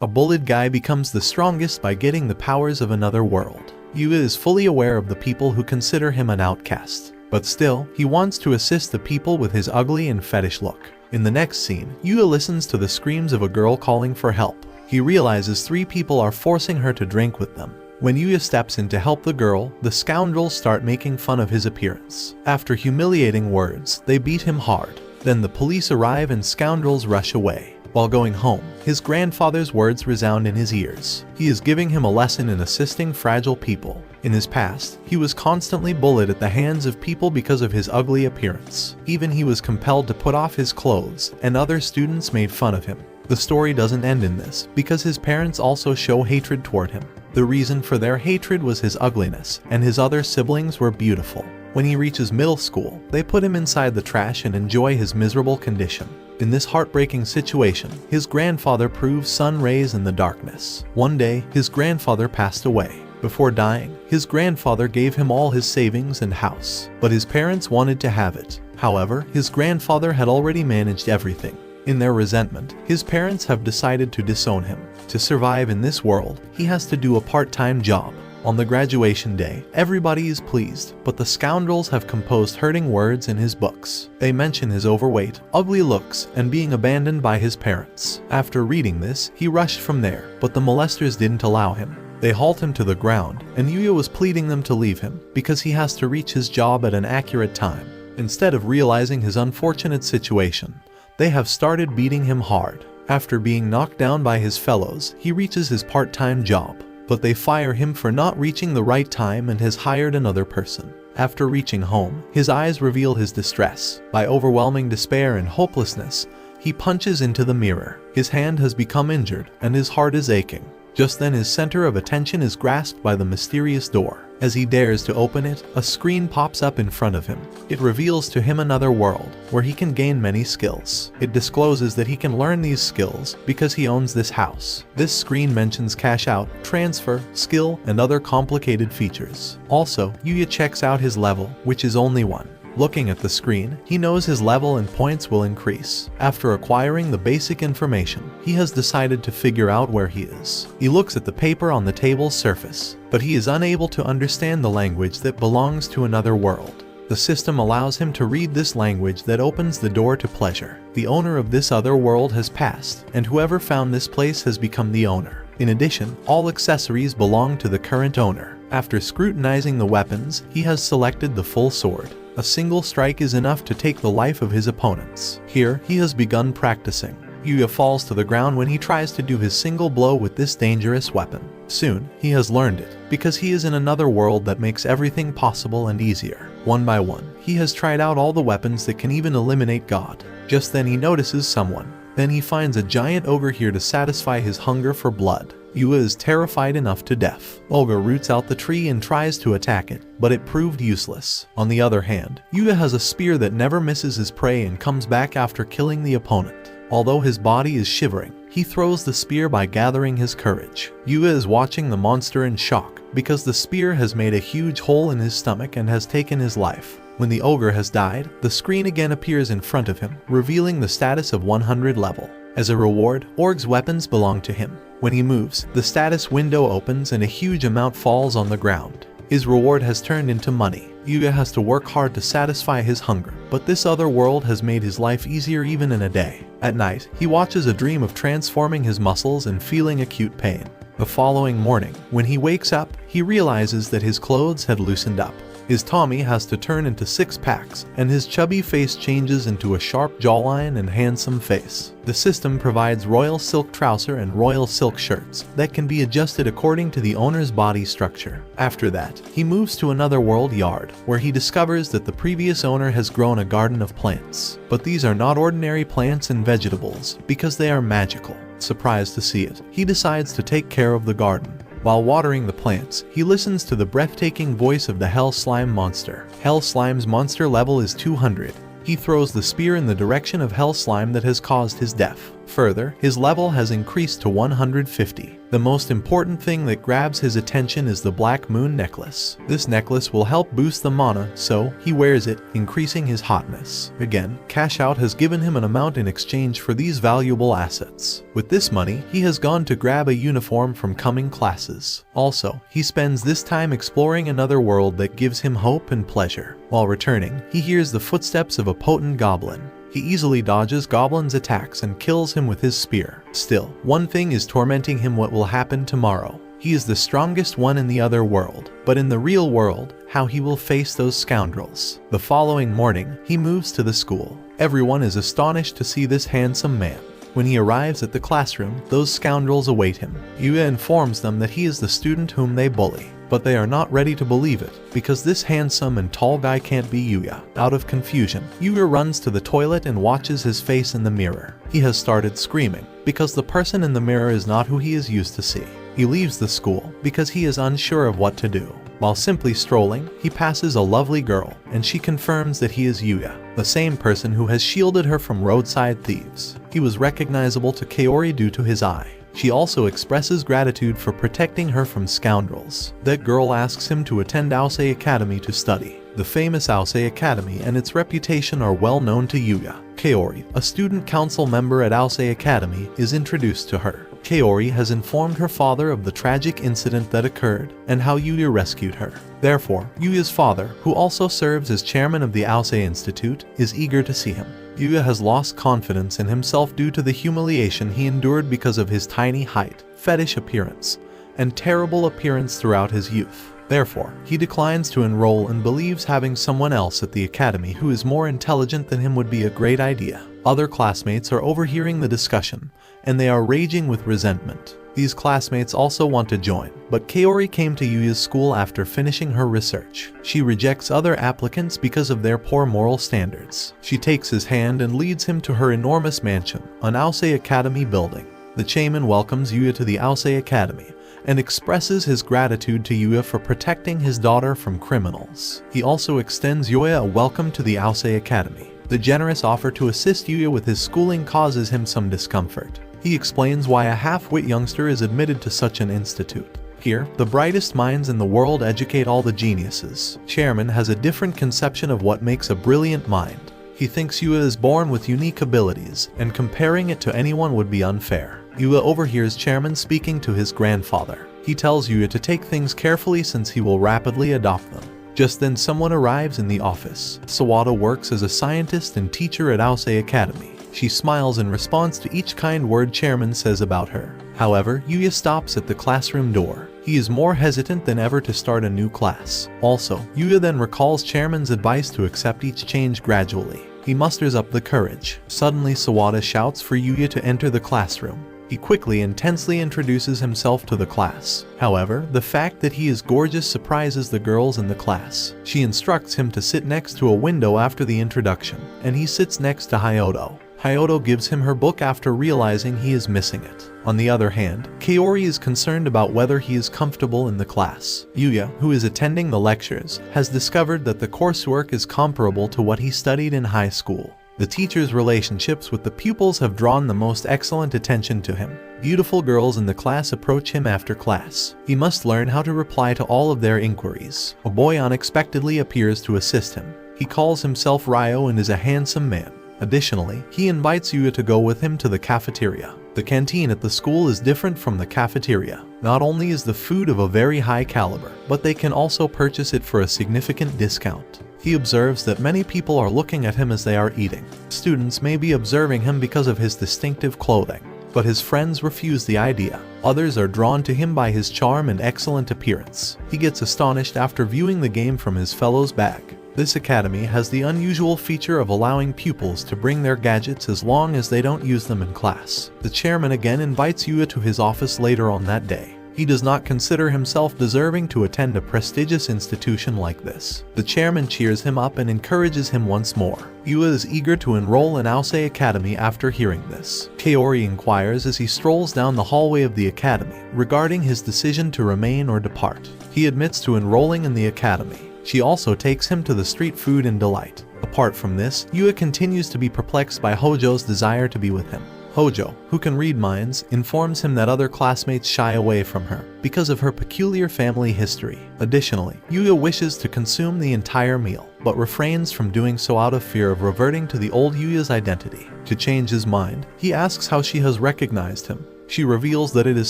A bullied guy becomes the strongest by getting the powers of another world. Yu is fully aware of the people who consider him an outcast, but still, he wants to assist the people with his ugly and fetish look. In the next scene, Yu listens to the screams of a girl calling for help. He realizes 3 people are forcing her to drink with them. When Yuya steps in to help the girl, the scoundrels start making fun of his appearance. After humiliating words, they beat him hard. Then the police arrive and scoundrels rush away. While going home, his grandfather's words resound in his ears. He is giving him a lesson in assisting fragile people. In his past, he was constantly bullied at the hands of people because of his ugly appearance. Even he was compelled to put off his clothes, and other students made fun of him. The story doesn't end in this, because his parents also show hatred toward him. The reason for their hatred was his ugliness, and his other siblings were beautiful. When he reaches middle school, they put him inside the trash and enjoy his miserable condition. In this heartbreaking situation, his grandfather proves sun rays in the darkness. One day, his grandfather passed away. Before dying, his grandfather gave him all his savings and house, but his parents wanted to have it. However, his grandfather had already managed everything. In their resentment, his parents have decided to disown him. To survive in this world, he has to do a part-time job. On the graduation day, everybody is pleased, but the scoundrels have composed hurting words in his books. They mention his overweight, ugly looks, and being abandoned by his parents. After reading this, he rushed from there, but the molesters didn't allow him. They hauled him to the ground, and Yuya was pleading them to leave him, because he has to reach his job at an accurate time. Instead of realizing his unfortunate situation, they have started beating him hard. After being knocked down by his fellows, he reaches his part-time job. But they fire him for not reaching the right time and has hired another person. After reaching home, his eyes reveal his distress. By overwhelming despair and hopelessness, he punches into the mirror. His hand has become injured and his heart is aching. Just then his center of attention is grasped by the mysterious door. As he dares to open it, a screen pops up in front of him. It reveals to him another world, where he can gain many skills. It discloses that he can learn these skills because he owns this house. This screen mentions cash out, transfer, skill, and other complicated features. Also, Yuya checks out his level, which is only 1. Looking at the screen, he knows his level and points will increase. After acquiring the basic information, he has decided to figure out where he is. He looks at the paper on the table's surface, but he is unable to understand the language that belongs to another world. The system allows him to read this language that opens the door to pleasure. The owner of this other world has passed, and whoever found this place has become the owner. In addition, all accessories belong to the current owner. After scrutinizing the weapons, he has selected the full sword. A single strike is enough to take the life of his opponents. Here, he has begun practicing. Yuya falls to the ground when he tries to do his single blow with this dangerous weapon. Soon, he has learned it, because he is in another world that makes everything possible and easier. One by one, he has tried out all the weapons that can even eliminate God. Just then he notices someone. Then he finds a giant ogre here to satisfy his hunger for blood. Yuya is terrified enough to death. Ogre roots out the tree and tries to attack it, but it proved useless. On the other hand, Yuya has a spear that never misses his prey and comes back after killing the opponent. Although his body is shivering, he throws the spear by gathering his courage. Yuya is watching the monster in shock, because the spear has made a huge hole in his stomach and has taken his life. When the ogre has died, the screen again appears in front of him, revealing the status of 100 level. As a reward, Org's weapons belong to him. When he moves, the status window opens and a huge amount falls on the ground. His reward has turned into money. Yuya has to work hard to satisfy his hunger, but this other world has made his life easier even in a day. At night, he watches a dream of transforming his muscles and feeling acute pain. The following morning, when he wakes up, he realizes that his clothes had loosened up. His tummy has to turn into 6 packs, and his chubby face changes into a sharp jawline and handsome face. The system provides royal silk trouser and royal silk shirts that can be adjusted according to the owner's body structure. After that, he moves to another world yard, where he discovers that the previous owner has grown a garden of plants. But these are not ordinary plants and vegetables, because they are magical. Surprised to see it, he decides to take care of the garden. While watering the plants, he listens to the breathtaking voice of the Hell Slime monster. Hell Slime's monster level is 200. He throws the spear in the direction of hell slime that has caused his death. Further, his level has increased to 150. The most important thing that grabs his attention is the Black Moon necklace. This necklace will help boost the mana, so he wears it, increasing his hotness. Again, Cash Out has given him an amount in exchange for these valuable assets. With this money, he has gone to grab a uniform from coming classes. Also, he spends this time exploring another world that gives him hope and pleasure. While returning, he hears the footsteps of a potent goblin. He easily dodges Goblin's attacks and kills him with his spear. Still, one thing is tormenting him: what will happen tomorrow. He is the strongest one in the other world, but in the real world, how he will face those scoundrels. The following morning, he moves to the school. Everyone is astonished to see this handsome man. When he arrives at the classroom, those scoundrels await him. Yuya informs them that he is the student whom they bully. But they are not ready to believe it, because this handsome and tall guy can't be Yuya. Out of confusion, Yuya runs to the toilet and watches his face in the mirror. He has started screaming, because the person in the mirror is not who he is used to see. He leaves the school, because he is unsure of what to do. While simply strolling, he passes a lovely girl, and she confirms that he is Yuya, the same person who has shielded her from roadside thieves. He was recognizable to Kaori due to his eye. She also expresses gratitude for protecting her from scoundrels. That girl asks him to attend Aosei Academy to study. The famous Aosei Academy and its reputation are well known to Yuya. Kaori, a student council member at Aosei Academy, is introduced to her. Kaori has informed her father of the tragic incident that occurred and how Yuya rescued her. Therefore, Yuya's father, who also serves as chairman of the Aosei Institute, is eager to see him. Yuya has lost confidence in himself due to the humiliation he endured because of his tiny height, fetish appearance, and terrible appearance throughout his youth. Therefore, he declines to enroll and believes having someone else at the academy who is more intelligent than him would be a great idea. Other classmates are overhearing the discussion, and they are raging with resentment. These classmates also want to join, but Kaori came to Yuya's school after finishing her research. She rejects other applicants because of their poor moral standards. She takes his hand and leads him to her enormous mansion, an Aosei Academy building. The chairman welcomes Yuya to the Aosei Academy and expresses his gratitude to Yuya for protecting his daughter from criminals. He also extends Yuya a welcome to the Aosei Academy. The generous offer to assist Yuya with his schooling causes him some discomfort. He explains why a half-wit youngster is admitted to such an institute. Here, the brightest minds in the world educate all the geniuses. Chairman has a different conception of what makes a brilliant mind. He thinks Yuya is born with unique abilities, and comparing it to anyone would be unfair. Yuya overhears Chairman speaking to his grandfather. He tells Yuya to take things carefully since he will rapidly adopt them. Just then someone arrives in the office. Sawada works as a scientist and teacher at Aosei Academy. She smiles in response to each kind word Chairman says about her. However, Yuya stops at the classroom door. He is more hesitant than ever to start a new class. Also, Yuya then recalls Chairman's advice to accept each change gradually. He musters up the courage. Suddenly Sawada shouts for Yuya to enter the classroom. He quickly and tensely introduces himself to the class. However, the fact that he is gorgeous surprises the girls in the class. She instructs him to sit next to a window after the introduction, and he sits next to Hyoto. Hyoto gives him her book after realizing he is missing it. On the other hand, Kaori is concerned about whether he is comfortable in the class. Yuya, who is attending the lectures, has discovered that the coursework is comparable to what he studied in high school. The teacher's relationships with the pupils have drawn the most excellent attention to him. Beautiful girls in the class approach him after class. He must learn how to reply to all of their inquiries. A boy unexpectedly appears to assist him. He calls himself Ryo and is a handsome man. Additionally, he invites Yuya to go with him to the cafeteria. The canteen at the school is different from the cafeteria. Not only is the food of a very high caliber, but they can also purchase it for a significant discount. He observes that many people are looking at him as they are eating. Students may be observing him because of his distinctive clothing, but his friends refuse the idea. Others are drawn to him by his charm and excellent appearance. He gets astonished after viewing the game from his fellow's bag. This academy has the unusual feature of allowing pupils to bring their gadgets as long as they don't use them in class. The chairman again invites Yuya to his office later on that day. He does not consider himself deserving to attend a prestigious institution like this. The chairman cheers him up and encourages him once more. Yuya is eager to enroll in Aosei Academy after hearing this. Kaori inquires as he strolls down the hallway of the academy regarding his decision to remain or depart. He admits to enrolling in the academy. She also takes him to the street food and delight. Apart from this, Yue continues to be perplexed by Hojo's desire to be with him. Hojo, who can read minds, informs him that other classmates shy away from her because of her peculiar family history. Additionally, Yue wishes to consume the entire meal, but refrains from doing so out of fear of reverting to the old Yuya's identity. To change his mind, he asks how she has recognized him. She reveals that it is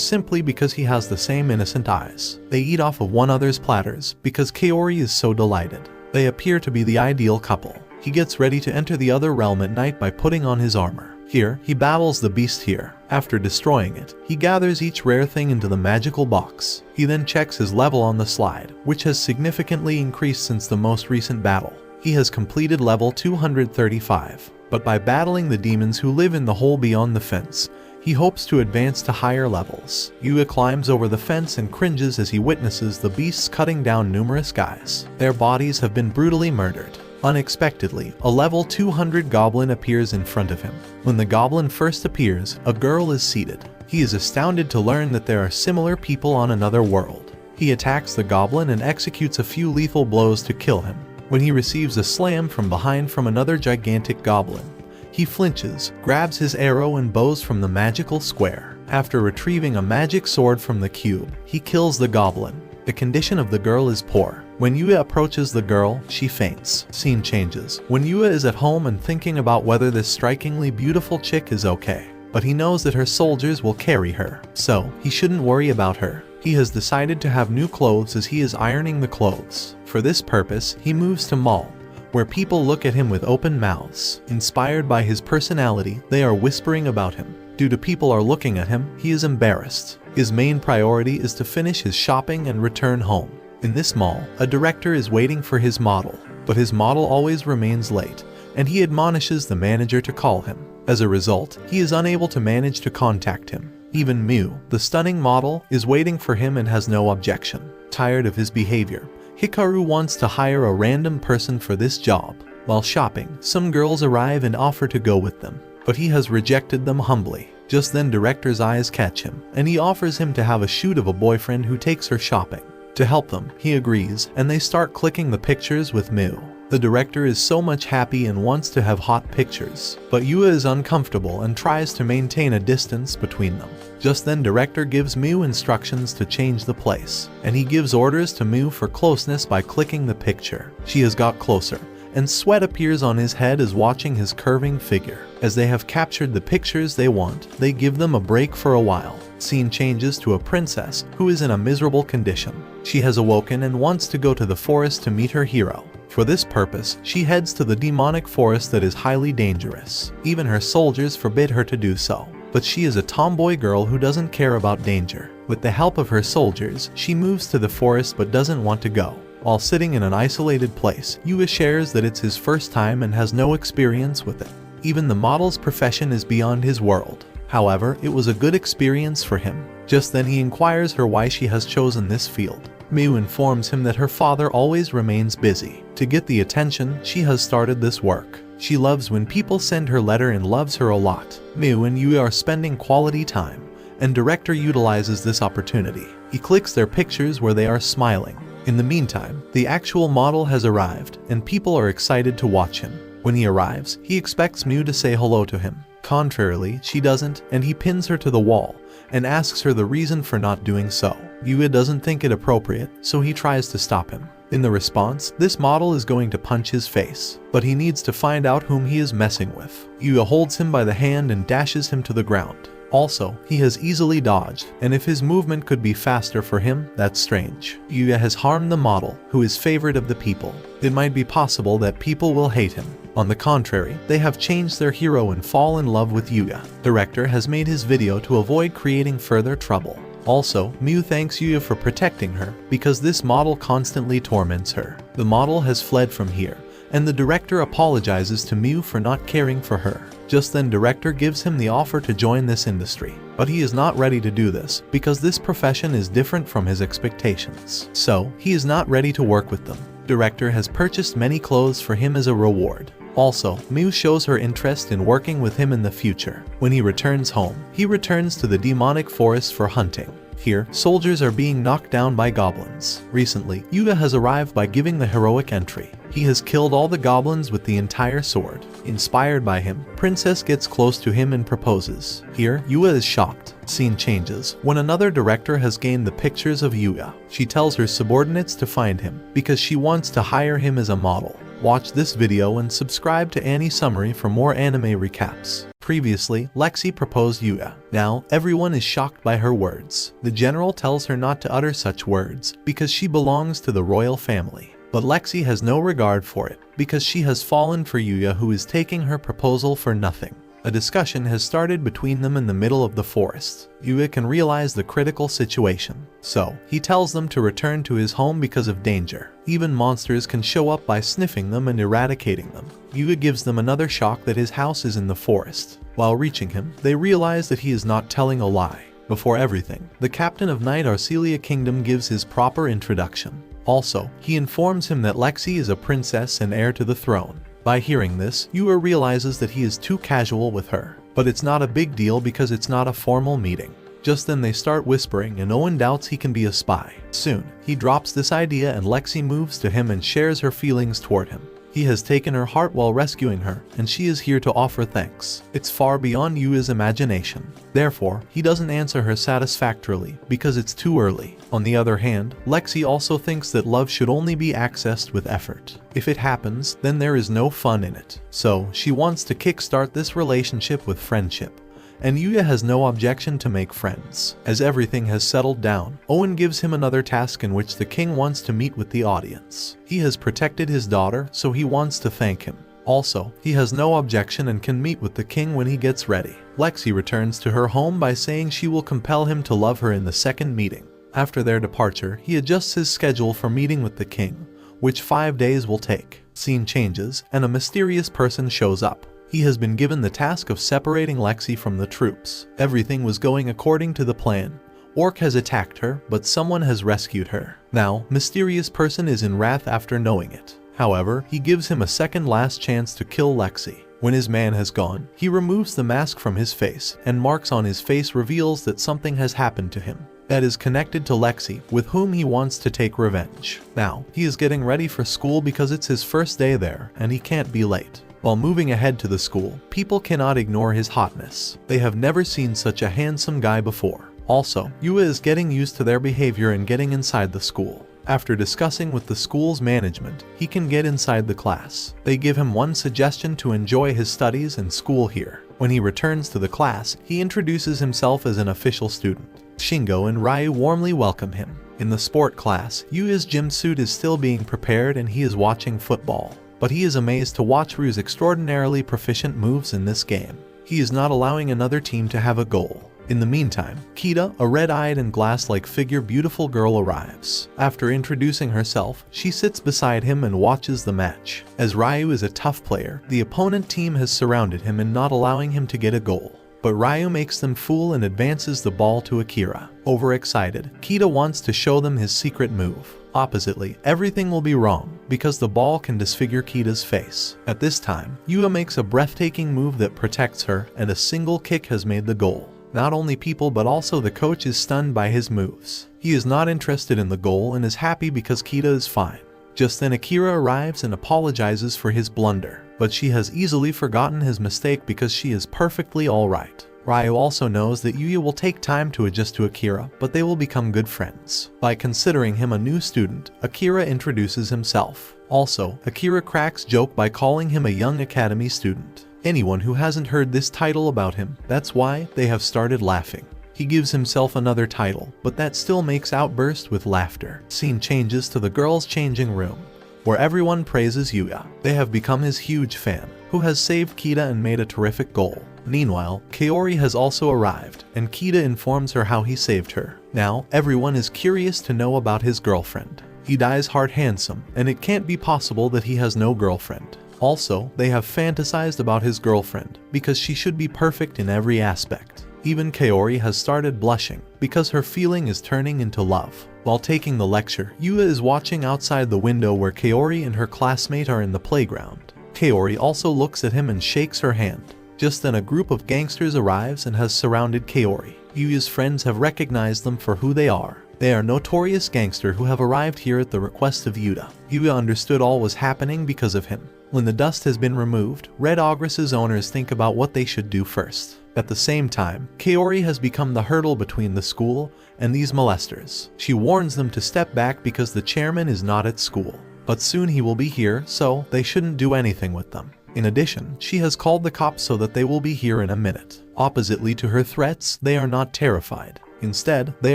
simply because he has the same innocent eyes. They eat off of one another's platters because Kaori is so delighted. They appear to be the ideal couple. He gets ready to enter the other realm at night by putting on his armor. Here, he battles the beast here. After destroying it, he gathers each rare thing into the magical box. He then checks his level on the slide, which has significantly increased since the most recent battle. He has completed level 235, but by battling the demons who live in the hole beyond the fence, he hopes to advance to higher levels. Yue climbs over the fence and cringes as he witnesses the beasts cutting down numerous guys. Their bodies have been brutally murdered. Unexpectedly, a level 200 goblin appears in front of him. When the goblin first appears, a girl is seated. He is astounded to learn that there are similar people on another world. He attacks the goblin and executes a few lethal blows to kill him. When he receives a slam from behind from another gigantic goblin, he flinches, grabs his arrow and bows from the magical square. After retrieving a magic sword from the cube, he kills the goblin. The condition of the girl is poor. When Yue approaches the girl, she faints. Scene changes. When Yue is at home and thinking about whether this strikingly beautiful chick is okay, but he knows that her soldiers will carry her, so he shouldn't worry about her. He has decided to have new clothes as he is ironing the clothes. For this purpose, he moves to Mall, where people look at him with open mouths. Inspired by his personality, they are whispering about him. Due to people are looking at him, he is embarrassed. His main priority is to finish his shopping and return home. In this mall, a director is waiting for his model, but his model always remains late, and he admonishes the manager to call him. As a result, he is unable to manage to contact him. Even Miu, the stunning model, is waiting for him and has no objection. Tired of his behavior, Hikaru wants to hire a random person for this job. While shopping, some girls arrive and offer to go with them, but he has rejected them humbly. Just then director's eyes catch him, and he offers him to have a shoot of a boyfriend who takes her shopping. To help them, he agrees, and they start clicking the pictures with Miu. The director is so much happy and wants to have hot pictures, but Yue is uncomfortable and tries to maintain a distance between them. Just then director gives Miu instructions to change the place, and he gives orders to Miu for closeness by clicking the picture. She has got closer, and sweat appears on his head as watching his curving figure. As they have captured the pictures they want, they give them a break for a while. Scene changes to a princess who is in a miserable condition. She has awoken and wants to go to the forest to meet her hero. For this purpose, she heads to the demonic forest that is highly dangerous. Even her soldiers forbid her to do so. But she is a tomboy girl who doesn't care about danger. With the help of her soldiers, she moves to the forest but doesn't want to go. While sitting in an isolated place, Yue shares that it's his first time and has no experience with it. Even the model's profession is beyond his world. However, it was a good experience for him. Just then he inquires her why she has chosen this field. Miu informs him that her father always remains busy. To get the attention, she has started this work. She loves when people send her letter and loves her a lot. Miu and Yue are spending quality time, and director utilizes this opportunity. He clicks their pictures where they are smiling. In the meantime, the actual model has arrived, and people are excited to watch him. When he arrives, he expects Miu to say hello to him. Contrarily, she doesn't, and he pins her to the wall and asks her the reason for not doing so. Yue doesn't think it appropriate, so he tries to stop him. In the response, this model is going to punch his face, but he needs to find out whom he is messing with. Yue holds him by the hand and dashes him to the ground. Also, he has easily dodged, and if his movement could be faster for him, that's strange. Yue has harmed the model, who is favorite of the people. It might be possible that people will hate him. On the contrary, they have changed their hero and fall in love with Yue. Director has made his video to avoid creating further trouble. Also, Miu thanks Yue for protecting her, because this model constantly torments her. The model has fled from here, and the director apologizes to Miu for not caring for her. Just then director gives him the offer to join this industry, but he is not ready to do this because this profession is different from his expectations. So, he is not ready to work with them. Director has purchased many clothes for him as a reward. Also, Miu shows her interest in working with him in the future. When he returns home, he returns to the demonic forest for hunting. Here, soldiers are being knocked down by goblins. Recently, Yuya has arrived by giving the heroic entry. He has killed all the goblins with the entire sword. Inspired by him, Princess gets close to him and proposes. Here, Yuya is shocked. Scene changes when another director has gained the pictures of Yuya. She tells her subordinates to find him because she wants to hire him as a model. Watch this video and subscribe to Annie Summary for more anime recaps. Previously, Lexi proposed Yuya. Now, everyone is shocked by her words. The general tells her not to utter such words because she belongs to the royal family. But Lexi has no regard for it because she has fallen for Yuya, who is taking her proposal for nothing. A discussion has started between them in the middle of the forest. Yuya can realize the critical situation, so he tells them to return to his home because of danger. Even monsters can show up by sniffing them and eradicating them. Yuya gives them another shock that his house is in the forest. While reaching him, they realize that he is not telling a lie. Before everything, the captain of Night Arcelia Kingdom gives his proper introduction. Also, he informs him that Lexi is a princess and heir to the throne. By hearing this, Yuya realizes that he is too casual with her. But it's not a big deal because it's not a formal meeting. Just then they start whispering and Owen doubts he can be a spy. Soon, he drops this idea and Lexi moves to him and shares her feelings toward him. He has taken her heart while rescuing her, and she is here to offer thanks. It's far beyond Yuya's imagination. Therefore, he doesn't answer her satisfactorily because it's too early. On the other hand, Lexi also thinks that love should only be accessed with effort. If it happens, then there is no fun in it. So, she wants to kickstart this relationship with friendship. And Yuya has no objection to make friends. As everything has settled down, Owen gives him another task in which the king wants to meet with the audience. He has protected his daughter, so he wants to thank him. Also, he has no objection and can meet with the king when he gets ready. Lexi returns to her home by saying she will compel him to love her in the second meeting. After their departure, he adjusts his schedule for meeting with the king, which 5 days will take. Scene changes, and a mysterious person shows up. He has been given the task of separating Lexi from the troops. Everything was going according to the plan. Orc has attacked her, but someone has rescued her. Now, mysterious person is in wrath after knowing it. However, he gives him a second last chance to kill Lexi. When his man has gone, he removes the mask from his face, and marks on his face reveals that something has happened to him that is connected to Lexi, with whom he wants to take revenge. Now, he is getting ready for school because it's his first day there, and he can't be late. While moving ahead to the school, people cannot ignore his hotness. They have never seen such a handsome guy before. Also, Yuya is getting used to their behavior and getting inside the school. After discussing with the school's management, he can get inside the class. They give him one suggestion to enjoy his studies and school here. When he returns to the class, he introduces himself as an official student. Shingo and Ryu warmly welcome him. In the sport class, Yuya's gym suit is still being prepared and he is watching football. But he is amazed to watch Ryu's extraordinarily proficient moves in this game. He is not allowing another team to have a goal. In the meantime, Kita, a red-eyed and glass-like figure beautiful girl, arrives. After introducing herself, she sits beside him and watches the match. As Ryu is a tough player, the opponent team has surrounded him and not allowing him to get a goal. But Ryu makes them fool and advances the ball to Akira. Overexcited, Kita wants to show them his secret move. Oppositely, everything will be wrong because the ball can disfigure Kita's face. At this time, Yuya makes a breathtaking move that protects her, and a single kick has made the goal. Not only people but also the coach is stunned by his moves. He is not interested in the goal and is happy because Kita is fine. Just then Akira arrives and apologizes for his blunder, but she has easily forgotten his mistake because she is perfectly alright. Ryu also knows that Yuya will take time to adjust to Akira, but they will become good friends. By considering him a new student, Akira introduces himself. Also, Akira cracks joke by calling him a young academy student. Anyone who hasn't heard this title about him, that's why they have started laughing. He gives himself another title, but that still makes outburst with laughter. Scene changes to the girls' changing room, where everyone praises Yuya. They have become his huge fan, who has saved Kita and made a terrific goal. Meanwhile, Kaori has also arrived, and Kita informs her how he saved her. Now, everyone is curious to know about his girlfriend. He dies hard handsome, and it can't be possible that he has no girlfriend. Also, they have fantasized about his girlfriend, because she should be perfect in every aspect. Even Kaori has started blushing, because her feeling is turning into love. While taking the lecture, Yuya is watching outside the window where Kaori and her classmate are in the playground. Kaori also looks at him and shakes her hand. Just then a group of gangsters arrives and has surrounded Kaori. Yuya's friends have recognized them for who they are. They are notorious gangsters who have arrived here at the request of Yuta. Yuya understood all was happening because of him. When the dust has been removed, Red Ogress's owners think about what they should do first. At the same time, Kaori has become the hurdle between the school and these molesters. She warns them to step back because the chairman is not at school. But soon he will be here, so they shouldn't do anything with them. In addition, she has called the cops so that they will be here in a minute. Oppositely to her threats, they are not terrified. Instead, they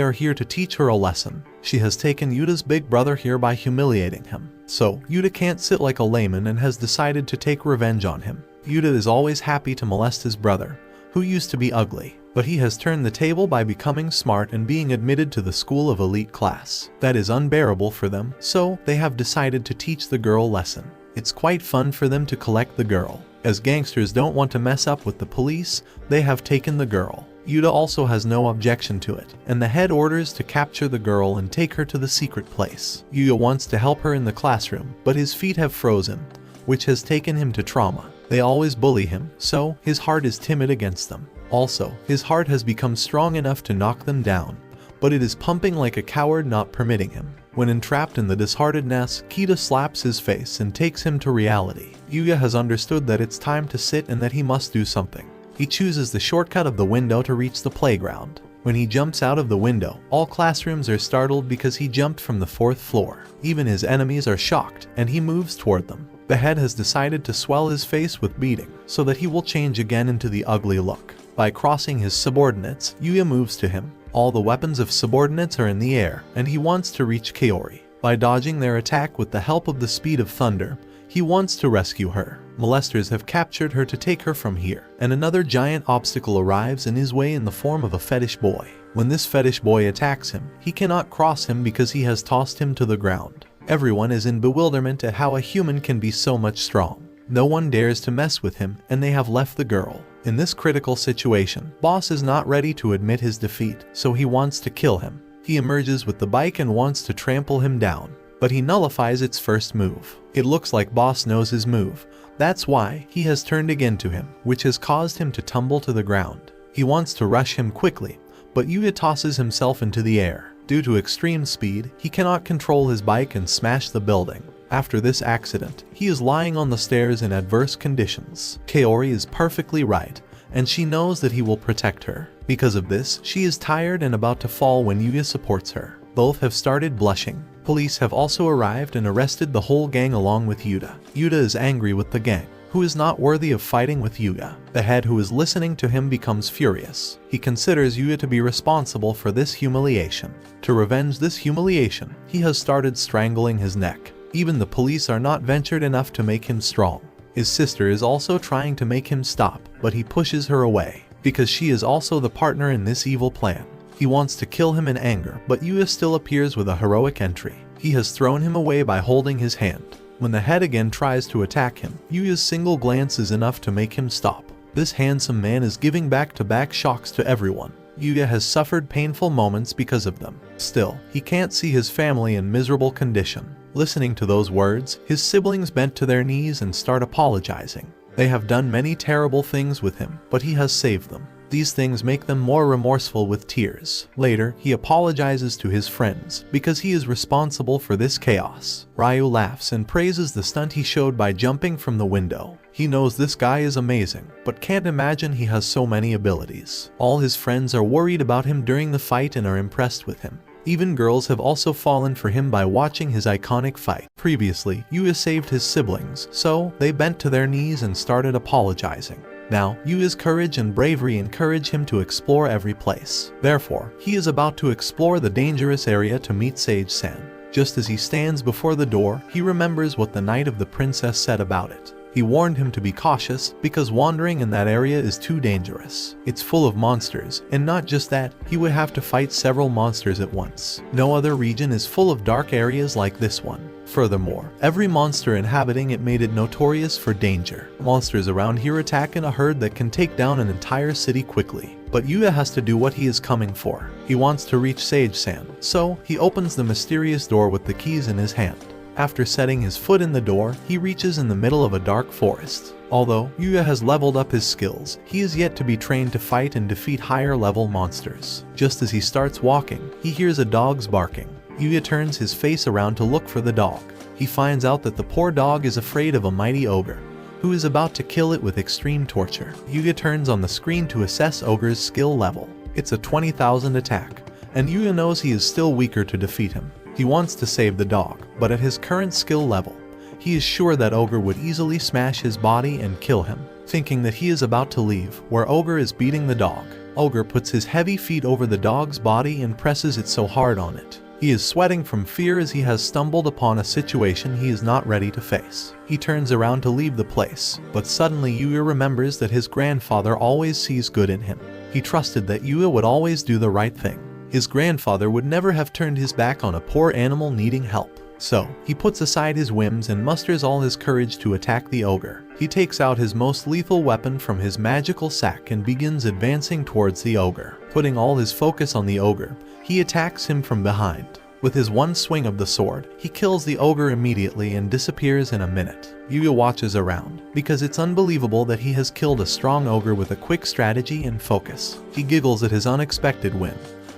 are here to teach her a lesson. She has taken Yuta's big brother here by humiliating him. So, Yuta can't sit like a layman and has decided to take revenge on him. Yuta is always happy to molest his brother, who used to be ugly, but he has turned the table by becoming smart and being admitted to the school of elite class. That is unbearable for them, so they have decided to teach the girl a lesson. It's quite fun for them to collect the girl. As gangsters don't want to mess up with the police, they have taken the girl. Yuta also has no objection to it, and the head orders to capture the girl and take her to the secret place. Yuya wants to help her in the classroom, but his feet have frozen, which has taken him to trauma. They always bully him, so his heart is timid against them. Also, his heart has become strong enough to knock them down, but it is pumping like a coward, not permitting him. When entrapped in the disheartedness, Kita slaps his face and takes him to reality. Yuya has understood that it's time to sit and that he must do something. He chooses the shortcut of the window to reach the playground. When he jumps out of the window, all classrooms are startled because he jumped from the 4th floor. Even his enemies are shocked, and he moves toward them. The head has decided to swell his face with beating, so that he will change again into the ugly look. By crossing his subordinates, Yuya moves to him. All the weapons of subordinates are in the air, and he wants to reach Kaori. By dodging their attack with the help of the speed of thunder, he wants to rescue her. Molesters have captured her to take her from here, and another giant obstacle arrives in his way in the form of a fetish boy. When this fetish boy attacks him, he cannot cross him because he has tossed him to the ground. Everyone is in bewilderment at how a human can be so much strong. No one dares to mess with him, and they have left the girl. In this critical situation, Boss is not ready to admit his defeat, so he wants to kill him. He emerges with the bike and wants to trample him down, but he nullifies its first move. It looks like Boss knows his move. That's why he has turned again to him, which has caused him to tumble to the ground. He wants to rush him quickly, but Yuya tosses himself into the air. Due to extreme speed, he cannot control his bike and smash the building. After this accident, he is lying on the stairs in adverse conditions. Kaori is perfectly right, and she knows that he will protect her. Because of this, she is tired and about to fall when Yuya supports her. Both have started blushing. Police have also arrived and arrested the whole gang along with Yuta. Yuta is angry with the gang, who is not worthy of fighting with Yuya. The head who is listening to him becomes furious. He considers Yuya to be responsible for this humiliation. To revenge this humiliation, he has started strangling his neck. Even the police are not ventured enough to make him strong. His sister is also trying to make him stop, but he pushes her away, because she is also the partner in this evil plan. He wants to kill him in anger, but Yuya still appears with a heroic entry. He has thrown him away by holding his hand. When the head again tries to attack him, Yuya's single glance is enough to make him stop. This handsome man is giving back-to-back shocks to everyone. Yuya has suffered painful moments because of them. Still, he can't see his family in miserable condition. Listening to those words, his siblings bent to their knees and start apologizing. They have done many terrible things with him, but he has saved them. These things make them more remorseful with tears. Later, he apologizes to his friends because he is responsible for this chaos. Ryu laughs and praises the stunt he showed by jumping from the window. He knows this guy is amazing, but can't imagine he has so many abilities. All his friends are worried about him during the fight and are impressed with him. Even girls have also fallen for him by watching his iconic fight. Previously, Yuya saved his siblings, so they bent to their knees and started apologizing. Now, Yuya's courage and bravery encourage him to explore every place. Therefore, he is about to explore the dangerous area to meet Sage-san. Just as he stands before the door, he remembers what the Knight of the Princess said about it. He warned him to be cautious because wandering in that area is too dangerous. It's full of monsters, and not just that, he would have to fight several monsters at once. No other region is full of dark areas like this one. Furthermore, every monster inhabiting it made it notorious for danger. Monsters around here attack in a herd that can take down an entire city quickly. But Yuya has to do what he is coming for. He wants to reach Sage-san, so he opens the mysterious door with the keys in his hand. After setting his foot in the door, he reaches in the middle of a dark forest. Although Yuya has leveled up his skills, he is yet to be trained to fight and defeat higher level monsters. Just as he starts walking, he hears a dog's barking. Yuya turns his face around to look for the dog. He finds out that the poor dog is afraid of a mighty ogre, who is about to kill it with extreme torture. Yuya turns on the screen to assess Ogre's skill level. It's a 20,000 attack, and Yuya knows he is still weaker to defeat him. He wants to save the dog, but at his current skill level, he is sure that Ogre would easily smash his body and kill him. Thinking that he is about to leave, where Ogre is beating the dog, Ogre puts his heavy feet over the dog's body and presses it so hard on it. He is sweating from fear as he has stumbled upon a situation he is not ready to face. He turns around to leave the place, but suddenly Yuya remembers that his grandfather always sees good in him. He trusted that Yuya would always do the right thing. His grandfather would never have turned his back on a poor animal needing help. So, he puts aside his whims and musters all his courage to attack the ogre. He takes out his most lethal weapon from his magical sack and begins advancing towards the ogre. Putting all his focus on the ogre, he attacks him from behind. With his one swing of the sword, he kills the ogre immediately and disappears in a minute. Yuya watches around, because it's unbelievable that he has killed a strong ogre with a quick strategy and focus. He giggles at his unexpected win,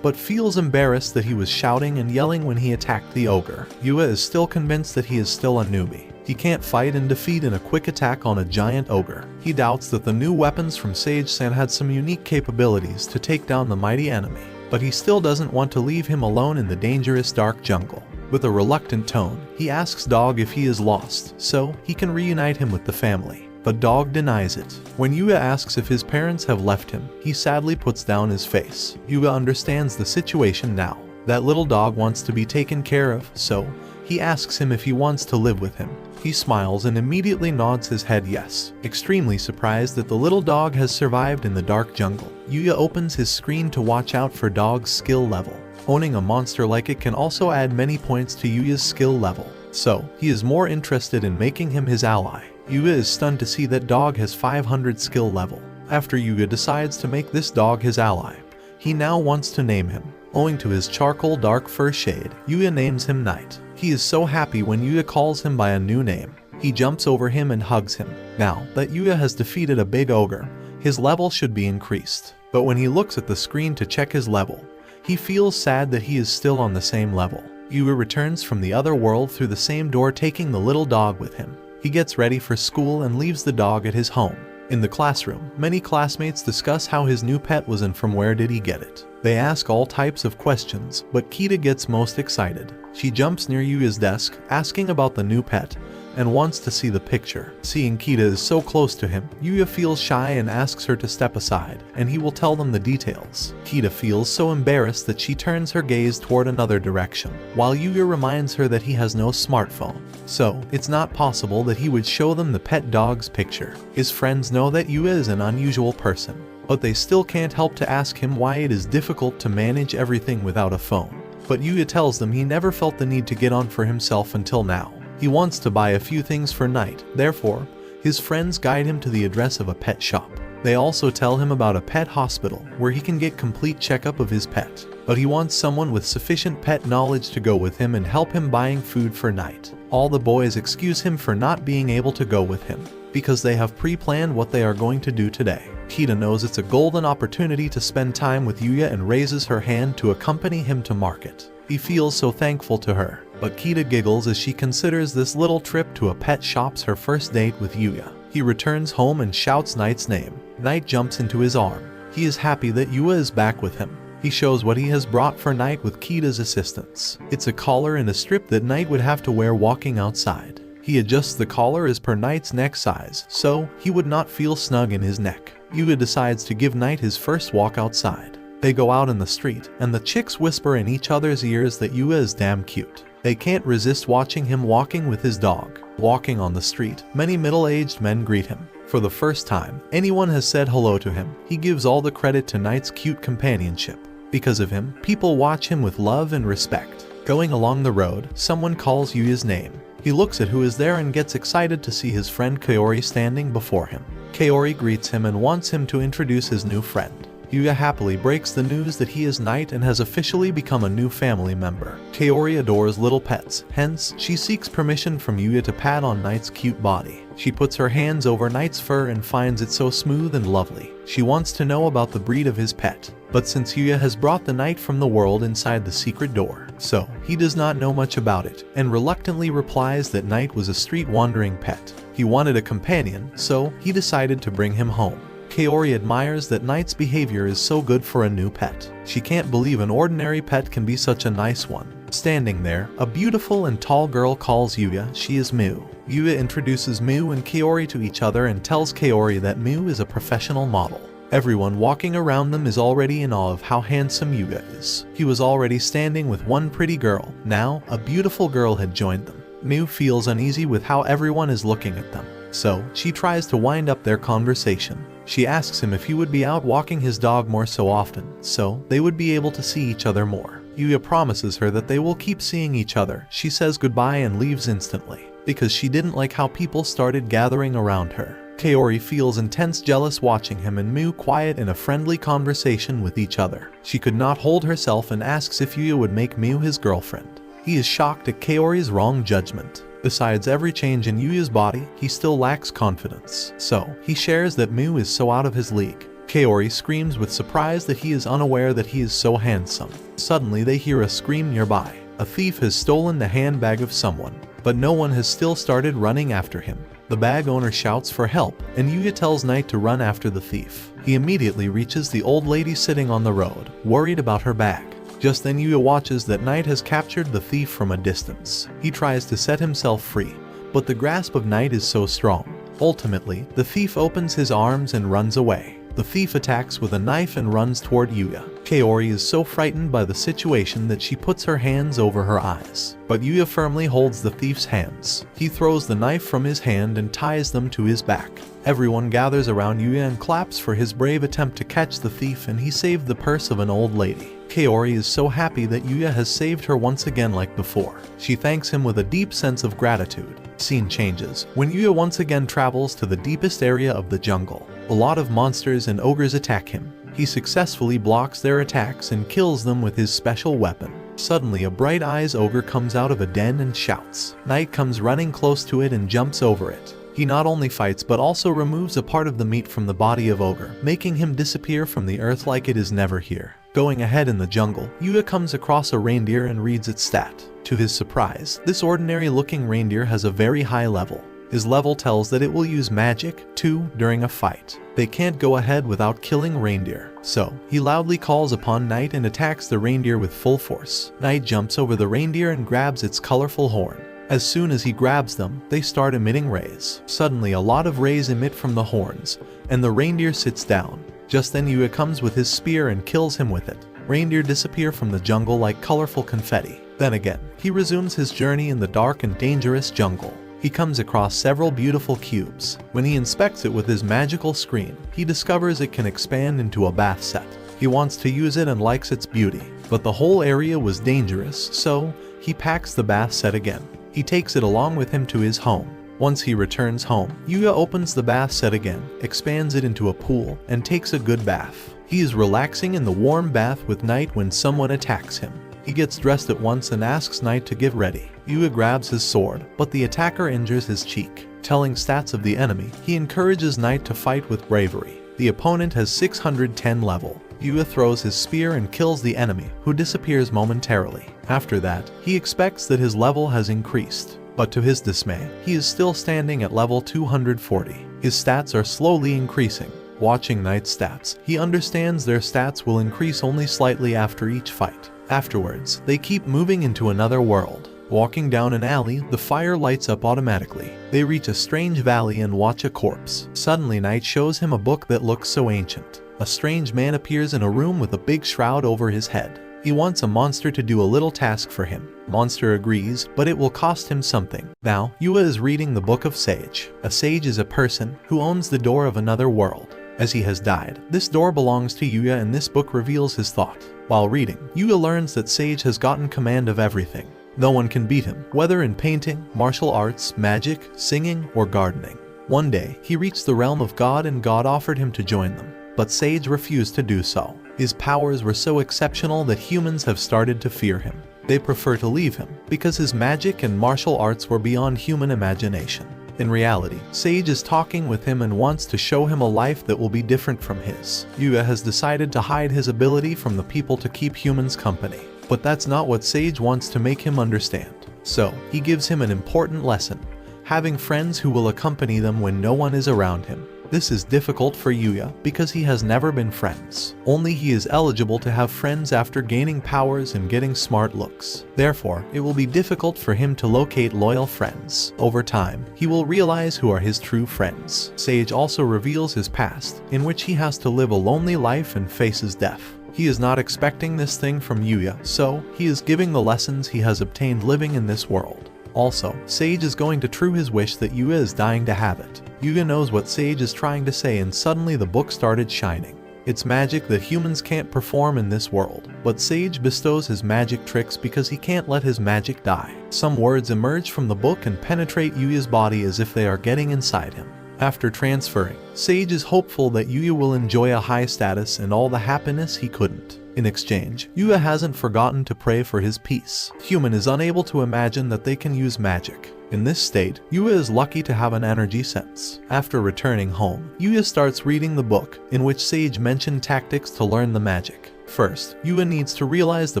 but feels embarrassed that he was shouting and yelling when he attacked the ogre. Yuya is still convinced that he is still a newbie. He can't fight and defeat in a quick attack on a giant ogre. He doubts that the new weapons from Sage-san had some unique capabilities to take down the mighty enemy, but he still doesn't want to leave him alone in the dangerous dark jungle. With a reluctant tone, he asks Dog if he is lost, so he can reunite him with the family. But Dog denies it. When Yuya asks if his parents have left him, he sadly puts down his face. Yuya understands the situation now. That little dog wants to be taken care of, so he asks him if he wants to live with him. He smiles and immediately nods his head yes, extremely surprised that the little dog has survived in the dark jungle. Yuya opens his screen to watch out for Dog's skill level. Owning a monster like it can also add many points to Yuya's skill level, so he is more interested in making him his ally. Yuya is stunned to see that Dog has 500 skill level. After Yuya decides to make this dog his ally, he now wants to name him. Owing to his charcoal dark fur shade, Yuya names him Knight. He is so happy when Yuya calls him by a new name. He jumps over him and hugs him. Now that Yuya has defeated a big ogre, his level should be increased. But when he looks at the screen to check his level, he feels sad that he is still on the same level. Yuya returns from the other world through the same door, taking the little dog with him. He gets ready for school and leaves the dog at his home. In the classroom, many classmates discuss how his new pet was and from where did he get it. They ask all types of questions, but Kita gets most excited. She jumps near Yuya's desk, asking about the new pet, and wants to see the picture. Seeing Kita is so close to him, Yuya feels shy and asks her to step aside, and he will tell them the details. Kita feels so embarrassed that she turns her gaze toward another direction, while Yuya reminds her that he has no smartphone, so it's not possible that he would show them the pet dog's picture. His friends know that Yuya is an unusual person, but they still can't help to ask him why it is difficult to manage everything without a phone. But Yuya tells them he never felt the need to get on for himself until now. He wants to buy a few things for Knight, therefore, his friends guide him to the address of a pet shop. They also tell him about a pet hospital where he can get complete checkup of his pet. But he wants someone with sufficient pet knowledge to go with him and help him buying food for Knight. All the boys excuse him for not being able to go with him, because they have pre-planned what they are going to do today. Kita knows it's a golden opportunity to spend time with Yuya and raises her hand to accompany him to market. He feels so thankful to her, but Kita giggles as she considers this little trip to a pet shop's her first date with Yuya. He returns home and shouts Knight's name. Knight jumps into his arm. He is happy that Yuya is back with him. He shows what he has brought for Knight with Kita's assistance. It's a collar and a strip that Knight would have to wear walking outside. He adjusts the collar as per Knight's neck size, so he would not feel snug in his neck. Yuya decides to give Knight his first walk outside. They go out in the street, and the chicks whisper in each other's ears that Yuya is damn cute. They can't resist watching him walking with his dog. Walking on the street, many middle-aged men greet him. For the first time anyone has said hello to him, he gives all the credit to Knight's cute companionship. Because of him, people watch him with love and respect. Going along the road, someone calls Yuya's name. He looks at who is there and gets excited to see his friend Kaori standing before him. Kaori greets him and wants him to introduce his new friend. Yuya happily breaks the news that he is Knight and has officially become a new family member. Kaori adores little pets, hence, she seeks permission from Yuya to pat on Knight's cute body. She puts her hands over Knight's fur and finds it so smooth and lovely. She wants to know about the breed of his pet, but since Yuya has brought the Knight from the world inside the secret door, so he does not know much about it, and reluctantly replies that Knight was a street wandering pet. He wanted a companion, so he decided to bring him home. Kaori admires that Knight's behavior is so good for a new pet. She can't believe an ordinary pet can be such a nice one. Standing there, a beautiful and tall girl calls Yuya she is Mu. Yuya introduces Mu and Kaori to each other and tells Kaori that Mu is a professional model. Everyone walking around them is already in awe of how handsome Yuya is. He was already standing with one pretty girl. Now, a beautiful girl had joined them. Mu feels uneasy with how everyone is looking at them, so she tries to wind up their conversation. She asks him if he would be out walking his dog more so often, so they would be able to see each other more. Yuya promises her that they will keep seeing each other. She says goodbye and leaves instantly, because she didn't like how people started gathering around her. Kaori feels intense jealous watching him and Mu quiet in a friendly conversation with each other. She could not hold herself and asks if Yuya would make Mu his girlfriend. He is shocked at Kaori's wrong judgment. Besides every change in Yuya's body, he still lacks confidence, so he shares that Mu is so out of his league. Kaori screams with surprise that he is unaware that he is so handsome. Suddenly they hear a scream nearby. A thief has stolen the handbag of someone, but no one has still started running after him. The bag owner shouts for help, and Yuya tells Knight to run after the thief. He immediately reaches the old lady sitting on the road, worried about her bag. Just then Yuya watches that Knight has captured the thief from a distance. He tries to set himself free, but the grasp of Knight is so strong. Ultimately, the thief opens his arms and runs away. The thief attacks with a knife and runs toward Yuya. Kaori is so frightened by the situation that she puts her hands over her eyes. But Yuya firmly holds the thief's hands. He throws the knife from his hand and ties them to his back. Everyone gathers around Yuya and claps for his brave attempt to catch the thief, and he saved the purse of an old lady. Kaori is so happy that Yuya has saved her once again like before. She thanks him with a deep sense of gratitude. Scene changes when Yuya once again travels to the deepest area of the jungle. A lot of monsters and ogres attack him. He successfully blocks their attacks and kills them with his special weapon. Suddenly a bright eyes ogre comes out of a den and shouts. Knight comes running close to it and jumps over it. He not only fights but also removes a part of the meat from the body of ogre, making him disappear from the earth like it is never here. Going ahead in the jungle, Yuya comes across a reindeer and reads its stat. To his surprise, this ordinary-looking reindeer has a very high level. His level tells that it will use magic, too, during a fight. They can't go ahead without killing reindeer. So, he loudly calls upon Knight and attacks the reindeer with full force. Knight jumps over the reindeer and grabs its colorful horn. As soon as he grabs them, they start emitting rays. Suddenly a lot of rays emit from the horns, and the reindeer sits down. Just then Yuya comes with his spear and kills him with it. Reindeer disappear from the jungle like colorful confetti. Then again, he resumes his journey in the dark and dangerous jungle. He comes across several beautiful cubes. When he inspects it with his magical screen, he discovers it can expand into a bath set. He wants to use it and likes its beauty, but the whole area was dangerous, so he packs the bath set again. He takes it along with him to his home. Once he returns home, Yuya opens the bath set again, expands it into a pool, and takes a good bath. He is relaxing in the warm bath with Knight when someone attacks him. He gets dressed at once and asks Knight to get ready. Yuya grabs his sword, but the attacker injures his cheek. Telling stats of the enemy, he encourages Knight to fight with bravery. The opponent has 610 level. Yuya throws his spear and kills the enemy, who disappears momentarily. After that, he expects that his level has increased. But to his dismay, he is still standing at level 240. His stats are slowly increasing. Watching Knight's stats, he understands their stats will increase only slightly after each fight. Afterwards, they keep moving into another world. Walking down an alley, the fire lights up automatically. They reach a strange valley and watch a corpse. Suddenly Knight shows him a book that looks so ancient. A strange man appears in a room with a big shroud over his head. He wants a monster to do a little task for him. Monster agrees, but it will cost him something. Now, Yuya is reading the Book of Sage. A sage is a person who owns the door of another world. As he has died, this door belongs to Yuya and this book reveals his thought. While reading, Yuya learns that Sage has gotten command of everything. No one can beat him, whether in painting, martial arts, magic, singing, or gardening. One day, he reached the realm of God and God offered him to join them. but Sage refused to do so. His powers were so exceptional that humans have started to fear him. They prefer to leave him because his magic and martial arts were beyond human imagination. In reality, Sage is talking with him and wants to show him a life that will be different from his. Yuya has decided to hide his ability from the people to keep humans company. But that's not what Sage wants to make him understand. So, he gives him an important lesson: having friends who will accompany them when no one is around him. This is difficult for Yuya because he has never been friends. Only he is eligible to have friends after gaining powers and getting smart looks. Therefore, it will be difficult for him to locate loyal friends. Over time, he will realize who are his true friends. Sage also reveals his past, in which he has to live a lonely life and faces death. He is not expecting this thing from Yuya, so he is giving the lessons he has obtained living in this world. Also, Sage is going to true his wish that Yuya is dying to have it. Yuya knows what Sage is trying to say, and suddenly the book started shining. It's magic that humans can't perform in this world, but Sage bestows his magic tricks because he can't let his magic die. Some words emerge from the book and penetrate Yuya's body as if they are getting inside him. After transferring, Sage is hopeful that Yuya will enjoy a high status and all the happiness he couldn't. In exchange, Yuya hasn't forgotten to pray for his peace. Human is unable to imagine that they can use magic. In this state, Yuya is lucky to have an energy sense. After returning home, Yuya starts reading the book, in which Sage mentioned tactics to learn the magic. First, Yuya needs to realize the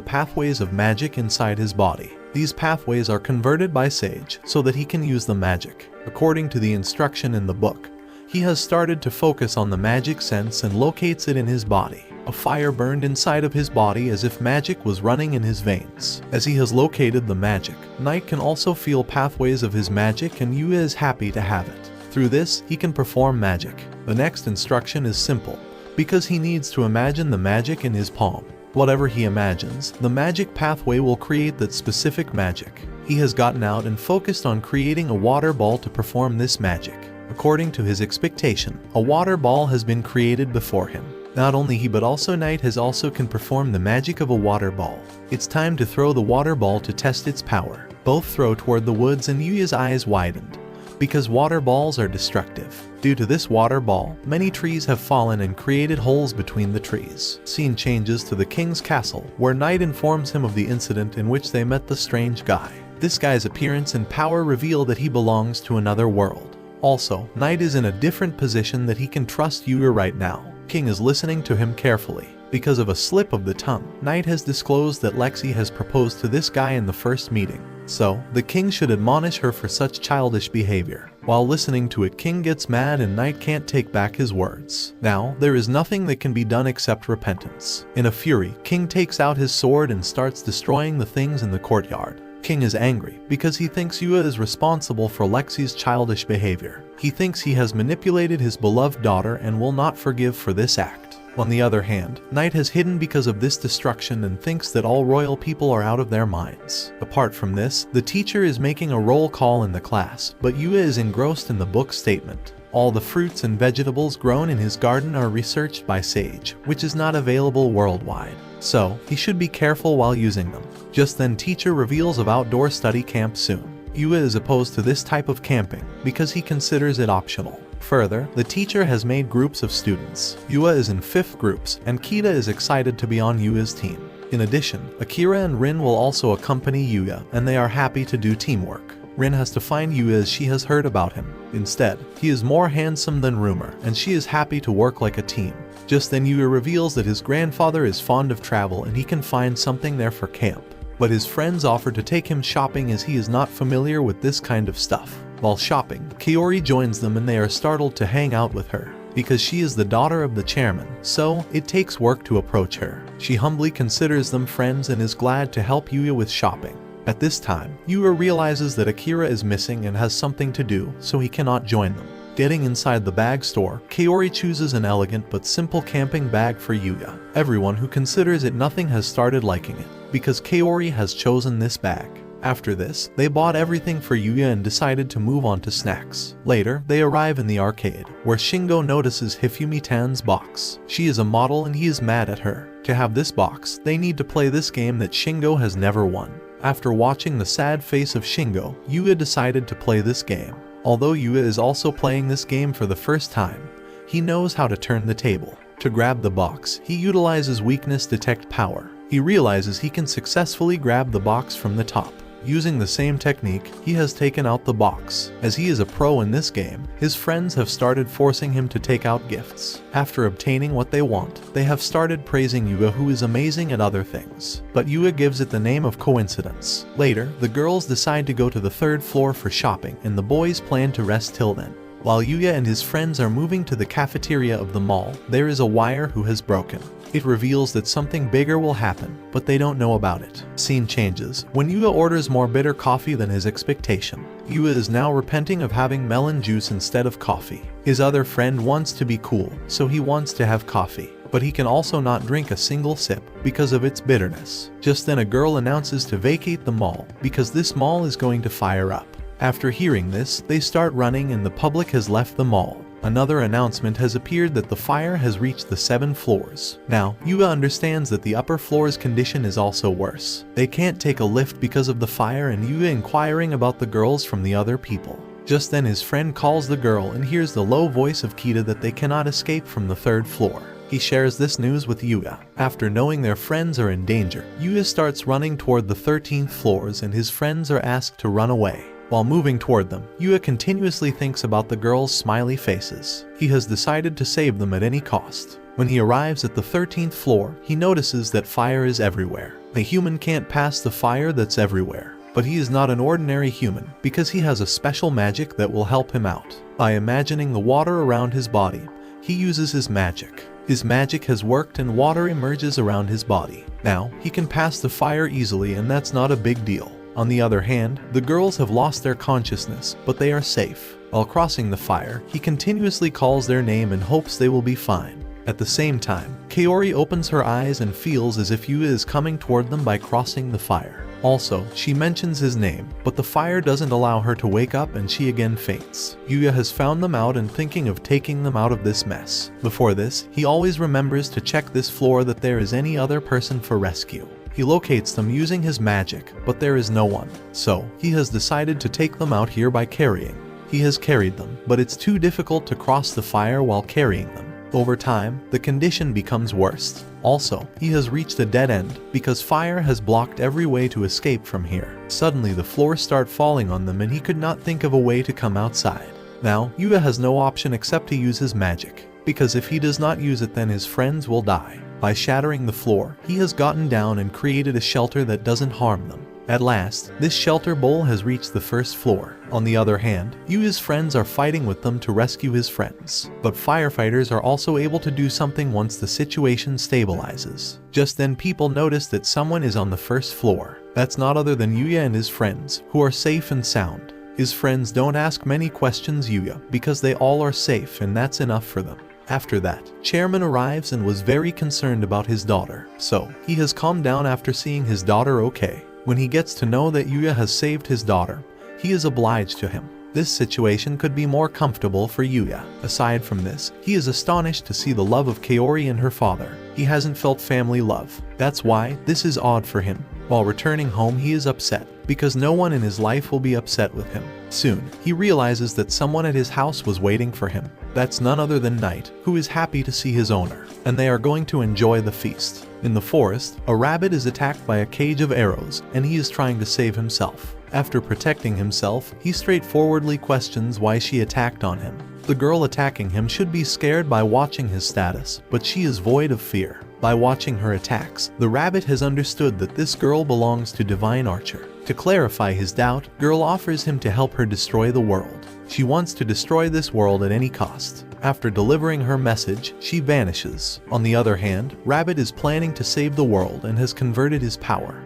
pathways of magic inside his body. These pathways are converted by Sage so that he can use the magic. According to the instruction in the book, he has started to focus on the magic sense and locates it in his body. A fire burned inside of his body as if magic was running in his veins. As he has located the magic, Knight can also feel pathways of his magic, and Yuya is happy to have it. Through this, he can perform magic. The next instruction is simple, because he needs to imagine the magic in his palm. Whatever he imagines, the magic pathway will create that specific magic. He has gotten out and focused on creating a water ball to perform this magic. According to his expectation, a water ball has been created before him. Not only he but also Knight has also can perform the magic of a water ball. It's time to throw the water ball to test its power. Both throw toward the woods and Yuya's eyes widened, because water balls are destructive. Due to this water ball, many trees have fallen and created holes between the trees. Scene changes to the king's castle, where Knight informs him of the incident in which they met the strange guy. This guy's appearance and power reveal that he belongs to another world. Also, Knight is in a different position that he can trust Yuya right now. King is listening to him carefully. Because of a slip of the tongue, Knight has disclosed that Lexi has proposed to this guy in the first meeting. So, the king should admonish her for such childish behavior. While listening to it, King gets mad and Knight can't take back his words. Now, there is nothing that can be done except repentance. In a fury, King takes out his sword and starts destroying the things in the courtyard. King is angry because he thinks Yuya is responsible for Lexi's childish behavior. He thinks he has manipulated his beloved daughter and will not forgive for this act. On the other hand, Knight has hidden because of this destruction and thinks that all royal people are out of their minds. Apart from this, the teacher is making a roll call in the class, but Yuya is engrossed in the book statement. All the fruits and vegetables grown in his garden are researched by Sage, which is not available worldwide. So, he should be careful while using them. Just then, teacher reveals of outdoor study camp soon. Yuya is opposed to this type of camping because he considers it optional. Further, the teacher has made groups of students. Yuya is in 5th groups, and Kita is excited to be on Yuya's team. In addition, Akira and Rin will also accompany Yuya, and they are happy to do teamwork. Rin has to find Yuya as she has heard about him. Instead, he is more handsome than Rumor, and she is happy to work like a team. Just then Yuya reveals that his grandfather is fond of travel and he can find something there for camp. But his friends offer to take him shopping as he is not familiar with this kind of stuff. While shopping, Kaori joins them and they are startled to hang out with her. Because she is the daughter of the chairman, so it takes work to approach her. She humbly considers them friends and is glad to help Yuya with shopping. At this time, Yuya realizes that Akira is missing and has something to do, so he cannot join them. Getting inside the bag store, Kaori chooses an elegant but simple camping bag for Yuya. Everyone who considers it nothing has started liking it, because Kaori has chosen this bag. After this, they bought everything for Yuya and decided to move on to snacks. Later, they arrive in the arcade, where Shingo notices Hifumi-tan's box. She is a model and he is mad at her. To have this box, they need to play this game that Shingo has never won. After watching the sad face of Shingo, Yuya decided to play this game. Although Yuya is also playing this game for the first time, he knows how to turn the table. To grab the box, he utilizes weakness detect power. He realizes he can successfully grab the box from the top. Using the same technique, he has taken out the box. As he is a pro in this game, his friends have started forcing him to take out gifts. After obtaining what they want, they have started praising Yuya, who is amazing at other things. But Yuya gives it the name of coincidence. Later, the girls decide to go to the third floor for shopping, and the boys plan to rest till then. While Yuya and his friends are moving to the cafeteria of the mall, there is a wire who has broken. It reveals that something bigger will happen, but they don't know about it. Scene changes when Yuya orders more bitter coffee than his expectation. Yuya is now repenting of having melon juice instead of coffee. His other friend wants to be cool, so he wants to have coffee. But he can also not drink a single sip because of its bitterness. Just then a girl announces to vacate the mall because this mall is going to fire up. After hearing this, they start running and the public has left the mall. Another announcement has appeared that the fire has reached the 7 floors. Now, Yuya understands that the upper floor's condition is also worse. They can't take a lift because of the fire, and Yuya inquiring about the girls from the other people. Just then his friend calls the girl and hears the low voice of Kita that they cannot escape from the 3rd floor. He shares this news with Yuya. After knowing their friends are in danger, Yuya starts running toward the 13th floors and his friends are asked to run away. While moving toward them, Yuya continuously thinks about the girls' smiley faces. He has decided to save them at any cost. When he arrives at the 13th floor, he notices that fire is everywhere. A human can't pass the fire that's everywhere. But he is not an ordinary human, because he has a special magic that will help him out. By imagining the water around his body, he uses his magic. His magic has worked and water emerges around his body. Now, he can pass the fire easily, and that's not a big deal. On the other hand, the girls have lost their consciousness, but they are safe. While crossing the fire, he continuously calls their name and hopes they will be fine. At the same time, Kaori opens her eyes and feels as if Yuya is coming toward them by crossing the fire. Also, she mentions his name, but the fire doesn't allow her to wake up and she again faints. Yuya has found them out and thinking of taking them out of this mess. Before this, he always remembers to check this floor that there is any other person for rescue. He locates them using his magic, but there is no one. So, he has decided to take them out here by carrying. He has carried them, but it's too difficult to cross the fire while carrying them. Over time, the condition becomes worse. Also, he has reached a dead end because fire has blocked every way to escape from here. Suddenly the floors start falling on them and he could not think of a way to come outside. Now, Yuya has no option except to use his magic, because if he does not use it then his friends will die. By shattering the floor, he has gotten down and created a shelter that doesn't harm them. At last, this shelter bowl has reached the 1st floor. On the other hand, Yuya's friends are fighting with them to rescue his friends. But firefighters are also able to do something once the situation stabilizes. Just then people notice that someone is on the 1st floor. That's not other than Yuya and his friends, who are safe and sound. His friends don't ask many questions Yuya because they all are safe and that's enough for them. After that, Chairman arrives and was very concerned about his daughter. So, he has calmed down after seeing his daughter okay. When he gets to know that Yuya has saved his daughter, he is obliged to him. This situation could be more comfortable for Yuya. Aside from this, he is astonished to see the love of Kaori and her father. He hasn't felt family love. That's why this is odd for him. While returning home, he is upset because no one in his life will be upset with him. Soon, he realizes that someone at his house was waiting for him. That's none other than Knight, who is happy to see his owner, and they are going to enjoy the feast. In the forest, a rabbit is attacked by a cage of arrows, and he is trying to save himself. After protecting himself, he straightforwardly questions why she attacked on him. The girl attacking him should be scared by watching his status, but she is void of fear. By watching her attacks, the rabbit has understood that this girl belongs to Divine Archer. To clarify his doubt, girl offers him to help her destroy the world. She wants to destroy this world at any cost. After delivering her message, she vanishes. On the other hand, Rabbit is planning to save the world and has converted his power.